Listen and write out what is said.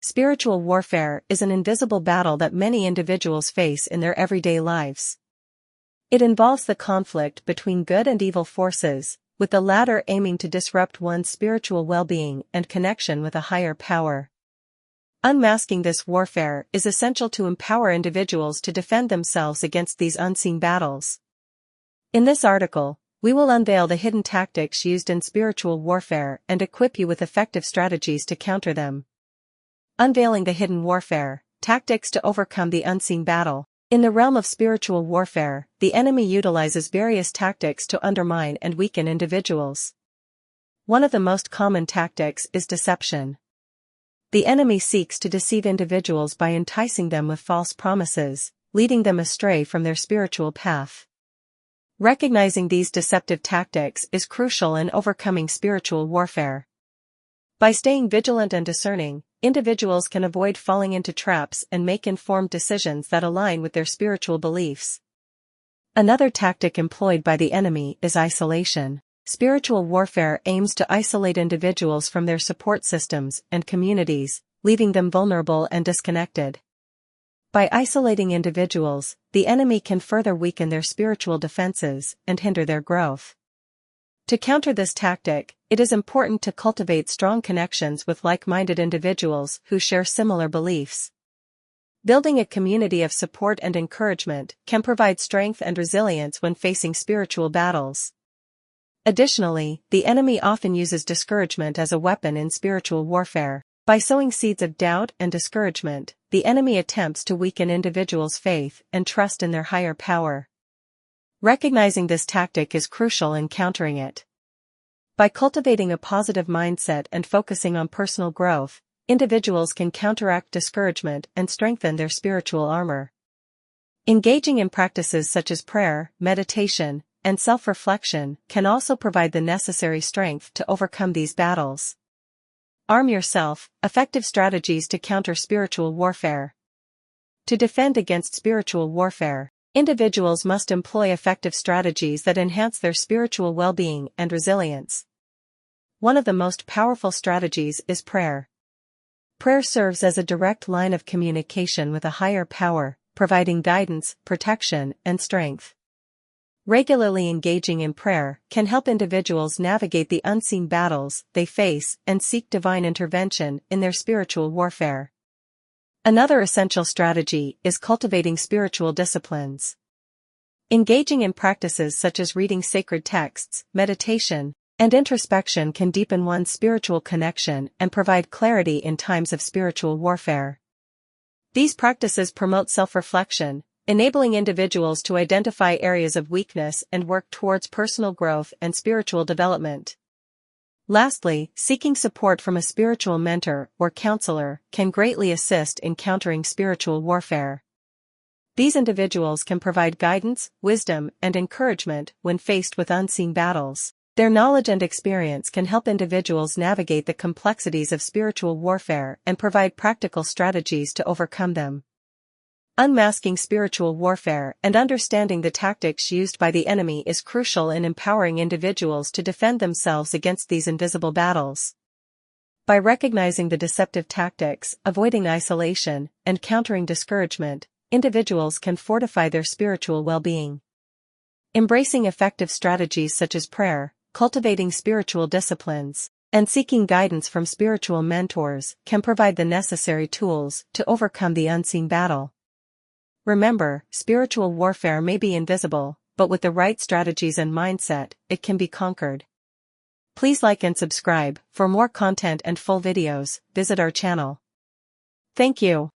Spiritual warfare is an invisible battle that many individuals face in their everyday lives. It involves the conflict between good and evil forces, with the latter aiming to disrupt one's spiritual well-being and connection with a higher power. Unmasking this warfare is essential to empower individuals to defend themselves against these unseen battles. In this article, we will unveil the hidden tactics used in spiritual warfare and equip you with effective strategies to counter them. Unveiling the hidden warfare, tactics to overcome the unseen battle. In the realm of spiritual warfare, the enemy utilizes various tactics to undermine and weaken individuals. One of the most common tactics is deception. The enemy seeks to deceive individuals by enticing them with false promises, leading them astray from their spiritual path. Recognizing these deceptive tactics is crucial in overcoming spiritual warfare. By staying vigilant and discerning, individuals can avoid falling into traps and make informed decisions that align with their spiritual beliefs. Another tactic employed by the enemy is isolation. Spiritual warfare aims to isolate individuals from their support systems and communities, leaving them vulnerable and disconnected. By isolating individuals, the enemy can further weaken their spiritual defenses and hinder their growth. To counter this tactic, it is important to cultivate strong connections with like-minded individuals who share similar beliefs. Building a community of support and encouragement can provide strength and resilience when facing spiritual battles. Additionally, the enemy often uses discouragement as a weapon in spiritual warfare. By sowing seeds of doubt and discouragement, the enemy attempts to weaken individuals' faith and trust in their higher power. Recognizing this tactic is crucial in countering it. By cultivating a positive mindset and focusing on personal growth, individuals can counteract discouragement and strengthen their spiritual armor. Engaging in practices such as prayer, meditation, and self-reflection can also provide the necessary strength to overcome these battles. Arm yourself. Effective strategies to counter spiritual warfare. To defend against spiritual warfare, individuals must employ effective strategies that enhance their spiritual well-being and resilience. One of the most powerful strategies is prayer. Prayer serves as a direct line of communication with a higher power, providing guidance, protection, and strength. Regularly engaging in prayer can help individuals navigate the unseen battles they face and seek divine intervention in their spiritual warfare. Another essential strategy is cultivating spiritual disciplines. Engaging in practices such as reading sacred texts, meditation, and introspection can deepen one's spiritual connection and provide clarity in times of spiritual warfare. These practices promote self-reflection, enabling individuals to identify areas of weakness and work towards personal growth and spiritual development. Lastly, seeking support from a spiritual mentor or counselor can greatly assist in countering spiritual warfare. These individuals can provide guidance, wisdom, and encouragement when faced with unseen battles. Their knowledge and experience can help individuals navigate the complexities of spiritual warfare and provide practical strategies to overcome them. Unmasking spiritual warfare and understanding the tactics used by the enemy is crucial in empowering individuals to defend themselves against these invisible battles. By recognizing the deceptive tactics, avoiding isolation, and countering discouragement, individuals can fortify their spiritual well-being. Embracing effective strategies such as prayer, cultivating spiritual disciplines, and seeking guidance from spiritual mentors can provide the necessary tools to overcome the unseen battle. Remember, spiritual warfare may be invisible, but with the right strategies and mindset, it can be conquered. Please like and subscribe. For more content and full videos, visit our channel. Thank you.